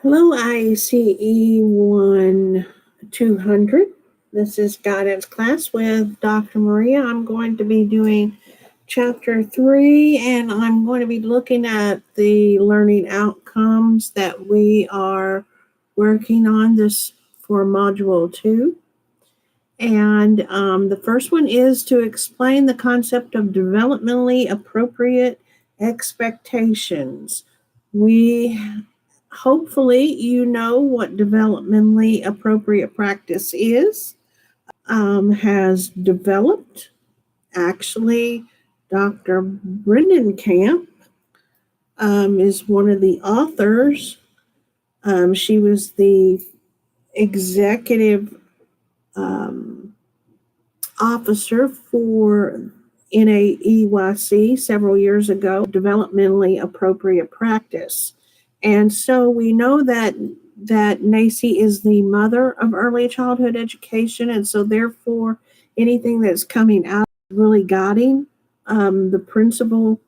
Hello, IEC 200. This is guidance class with Dr. Maria. I'm going to be doing chapter 3, and I'm going to be looking at the learning outcomes that we are working on this for module 2. And the first one is to explain the concept of developmentally appropriate expectations. We Hopefully you know what developmentally appropriate practice is, has developed. Actually, Dr. Brendan Camp is one of the authors. She was the executive officer for NAEYC several years ago, developmentally appropriate practice. And so we know that NACE is the mother of early childhood education, and so therefore anything that's coming out is really guiding the principal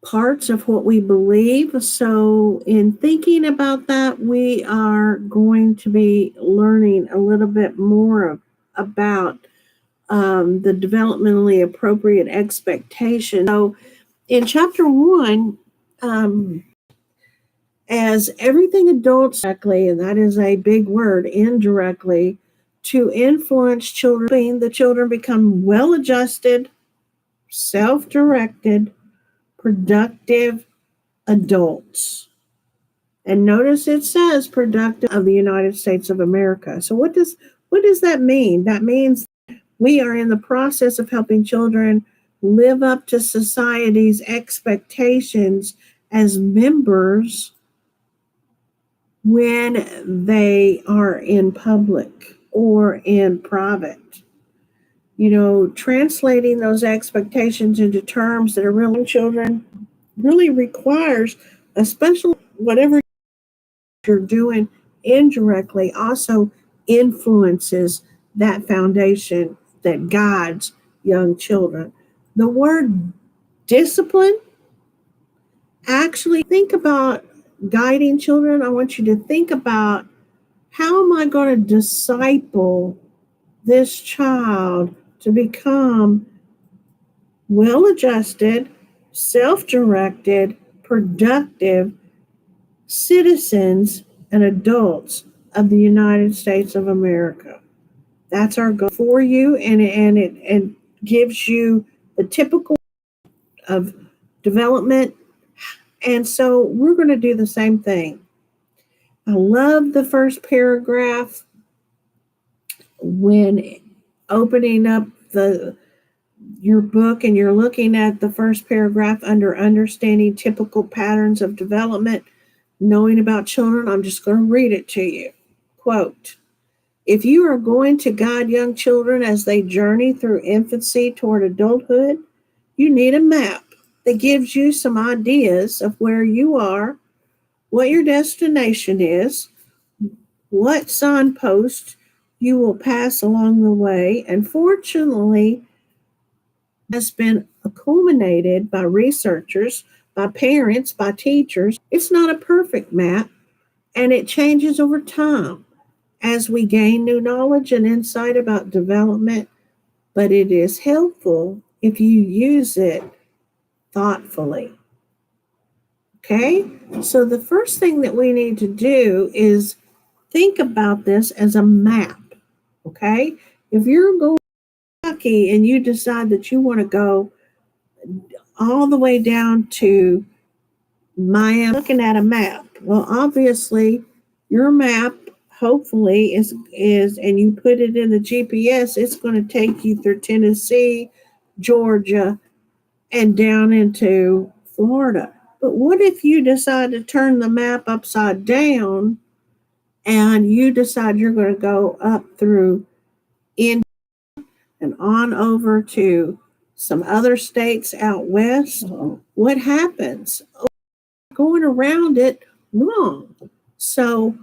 parts of what we believe. So in thinking about that, we are going to be learning a little bit more about the developmentally appropriate expectation. So in chapter 1, as everything adults directly, and that is a big word, indirectly, to influence children, the children become well-adjusted, self-directed, productive adults. And notice it says productive of the United States of America. So what does that mean? That means we are in the process of helping children live up to society's expectations as members when they are in public or in private. Translating those expectations into terms that are real children really requires, especially whatever you're doing indirectly, also influences that foundation that guides young children. The word discipline, actually think about guiding children. I want you to think about, how am I going to disciple this child to become well-adjusted, self-directed, productive citizens and adults of the United States of America? That's our goal for you, and it gives you the typical of development. And so we're going to do the same thing. I love the first paragraph when opening up your book and you're looking at the first paragraph under understanding typical patterns of development, knowing about children. I'm just going to read it to you. Quote, "If you are going to guide young children as they journey through infancy toward adulthood, you need a map that gives you some ideas of where you are, what your destination is, what signpost you will pass along the way, and fortunately has been culminated by researchers, by parents, by teachers. It's not a perfect map, and it changes over time as we gain new knowledge and insight about development, but it is helpful if you use it thoughtfully." Okay, so the first thing that we need to do is think about this as a map. Okay, if you're going to Kentucky and you decide that you want to go all the way down to Miami, looking at a map, well, obviously your map hopefully is and you put it in the GPS, it's going to take you through Tennessee, Georgia, and down into Florida. But what if you decide to turn the map upside down and you decide you're going to go up through India and on over to some other states out west? What happens? Going around it wrong. So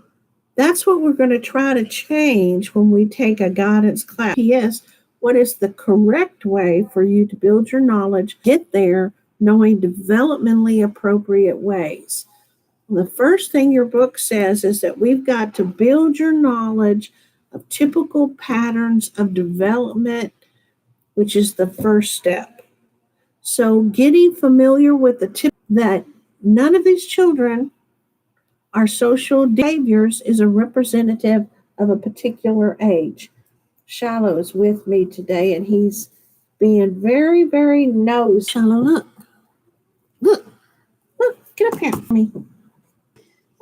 that's what we're going to try to change when we take a guidance class. Yes, what is the correct way for you to build your knowledge, get there, knowing developmentally appropriate ways? The first thing your book says is that we've got to build your knowledge of typical patterns of development, which is the first step. So, getting familiar with the tip that none of these children are social behaviors is a representative of a particular age. Shiloh is with me today, and he's being very, very nosy. Shiloh, look, get up here, me.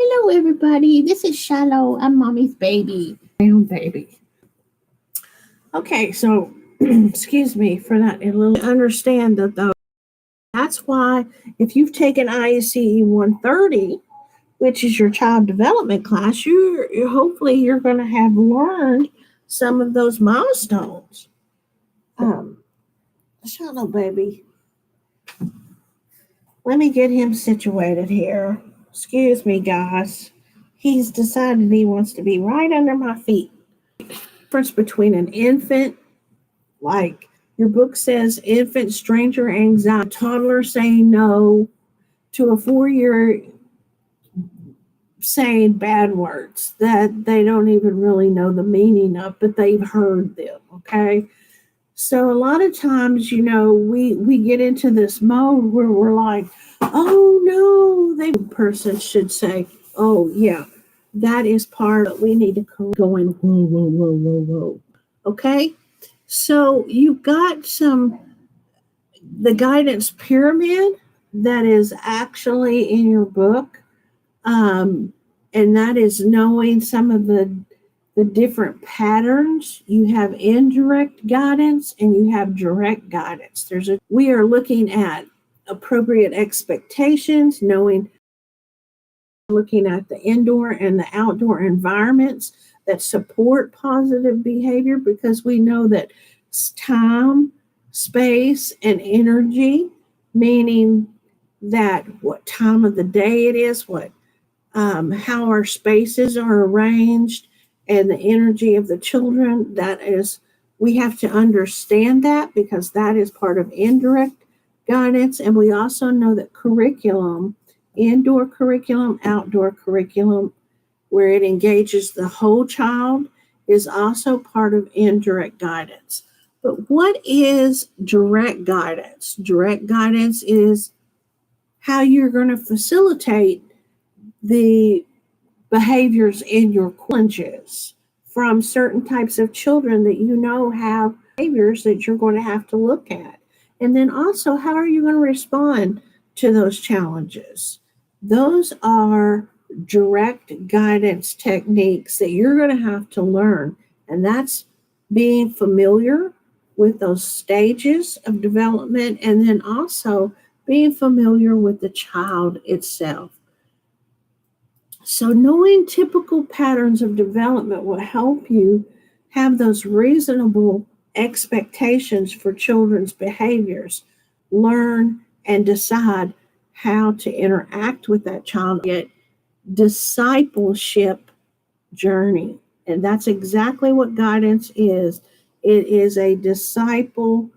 Hello, everybody. This is Shiloh. I'm Mommy's baby. Brown baby. Okay, so excuse me for that. A little understand that though. That's why if you've taken IEC 130, which is your child development class, you're hopefully you're going to have learned some of those milestones. Shiloh baby, let me get him situated here. Excuse me, guys. He's decided he wants to be right under my feet. Difference between an infant, like your book says, infant stranger anxiety, toddler saying no, to a 4-year saying bad words that they don't even really know the meaning of, but they've heard them. Okay. So a lot of times, we get into this mode where we're like, oh no, the person should say, oh yeah, that is part that we need to going, whoa, whoa, whoa, whoa, whoa. Okay. So you've got the guidance pyramid that is actually in your book. And that is knowing some of the different patterns. You have indirect guidance and you have direct guidance. We are looking at appropriate expectations, looking at the indoor and the outdoor environments that support positive behavior, because we know that time, space, and energy, meaning that what time of the day it is, how our spaces are arranged, and the energy of the children. We have to understand that, because that is part of indirect guidance. And we also know that curriculum, indoor curriculum, outdoor curriculum, where it engages the whole child, is also part of indirect guidance. But what is direct guidance? Direct guidance is how you're going to facilitate the behaviors in your challenges from certain types of children that have behaviors that you're going to have to look at. And then also, how are you going to respond to those challenges? Those are direct guidance techniques that you're going to have to learn. And that's being familiar with those stages of development, and then also being familiar with the child itself. So knowing typical patterns of development will help you have those reasonable expectations for children's behaviors, learn and decide how to interact with that child at discipleship journey. And that's exactly what guidance is. It is a discipleship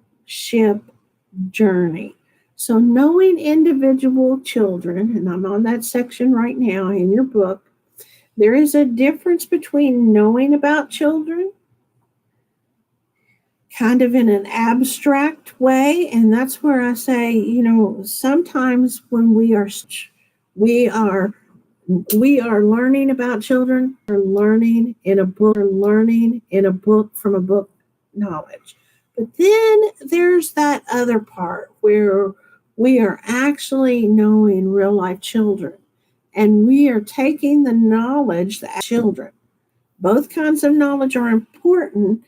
journey. So knowing individual children, and I'm on that section right now in your book, there is a difference between knowing about children kind of in an abstract way. And that's where I say, sometimes when we are learning about children, we're learning in a book from a book knowledge. But then there's that other part where we are actually knowing real life children, and we are taking the knowledge that children. Both kinds of knowledge are important,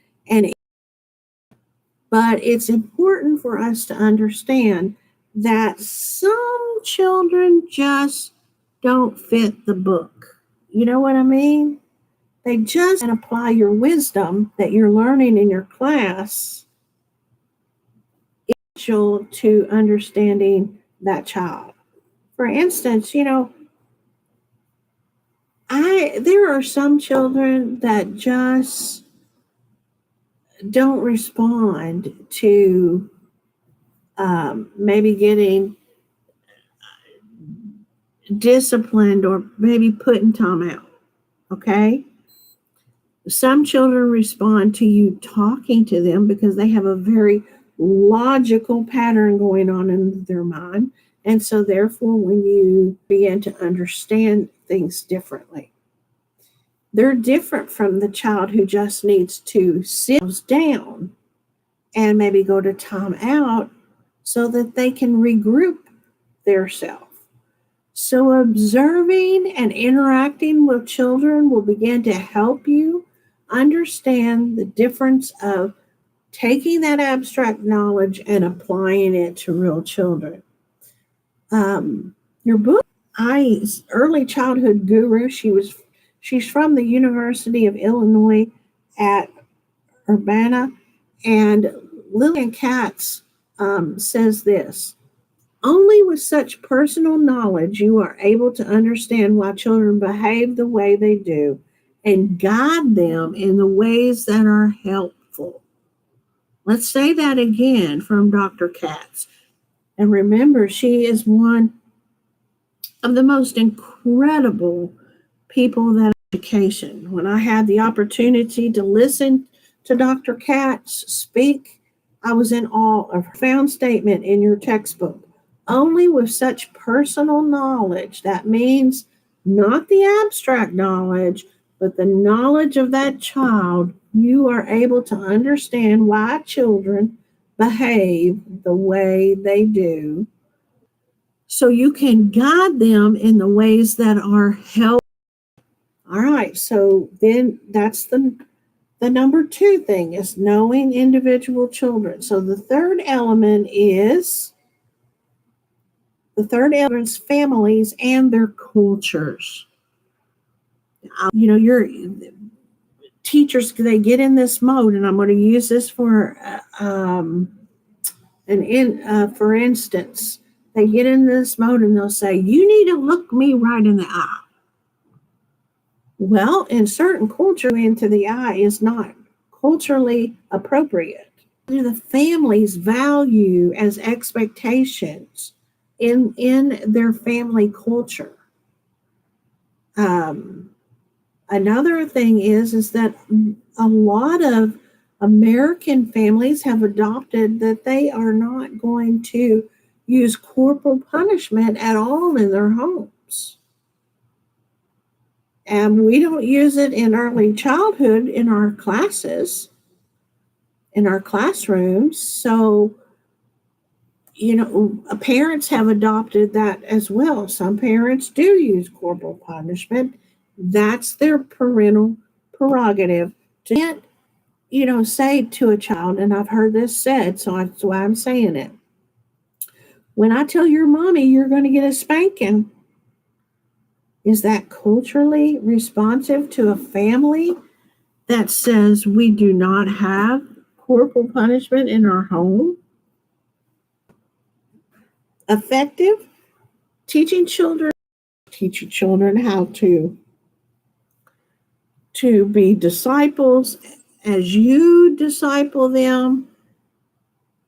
but it's important for us to understand that some children just don't fit the book. You know what I mean? They just can apply your wisdom that you're learning in your class to understanding that child. For instance, there are some children that just don't respond to maybe getting disciplined or maybe put in timeout. Okay? Some children respond to you talking to them because they have a very logical pattern going on in their mind. And so, therefore, when you begin to understand things differently, they're different from the child who just needs to sit down and maybe go to time out so that they can regroup their self. So, observing and interacting with children will begin to help you understand the difference of taking that abstract knowledge and applying it to real children. Your book, Early Childhood Guru. She's from the University of Illinois at Urbana, and Lillian Katz says this. Only with such personal knowledge you are able to understand why children behave the way they do and guide them in the ways that are helpful. Let's say that again from Dr. Katz. And remember, she is one of the most incredible people that education. When I had the opportunity to listen to Dr. Katz speak, I was in awe of her profound statement in your textbook. Only with such personal knowledge, that means not the abstract knowledge, but the knowledge of that child, you are able to understand why children behave the way they do. So you can guide them in the ways that are helpful. All right, so then that's the number 2 thing is knowing individual children. So the third element is families and their cultures. Your teachers, they get in this mode, and I'm going to use this for for instance, they get in this mode and they'll say, "You need to look me right in the eye." Well, in certain culture, into the eye is not culturally appropriate. What do the families value as expectations in their family culture? Another thing is that a lot of American families have adopted that they are not going to use corporal punishment at all in their homes. And we don't use it in early childhood in our classes, in our classrooms. So, parents have adopted that as well. Some parents do use corporal punishment. That's their parental prerogative. To can't, say to a child, and I've heard this said, so that's why I'm saying it. When I tell your mommy you're going to get a spanking, is that culturally responsive to a family that says we do not have corporal punishment in our home? Effective? Teaching children how to be disciples as you disciple them.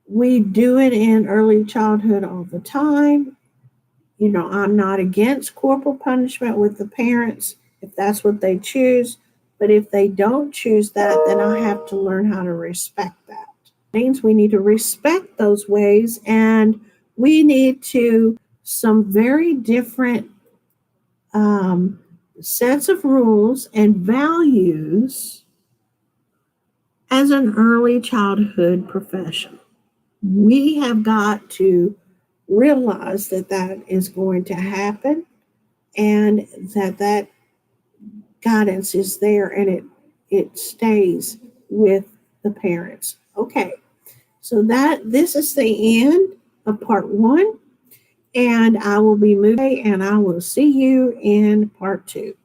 We do it in early childhood all the time. I'm not against corporal punishment with the parents if that's what they choose. But if they don't choose that, then I have to learn how to respect that. It means we need to respect those ways, and we need to some very different sets of rules and values as an early childhood professional. We have got to realize that is going to happen, and that guidance is there, and it stays with the parents. Okay, so this is the end of part 1, and I will be moving, and I will see you in part 2.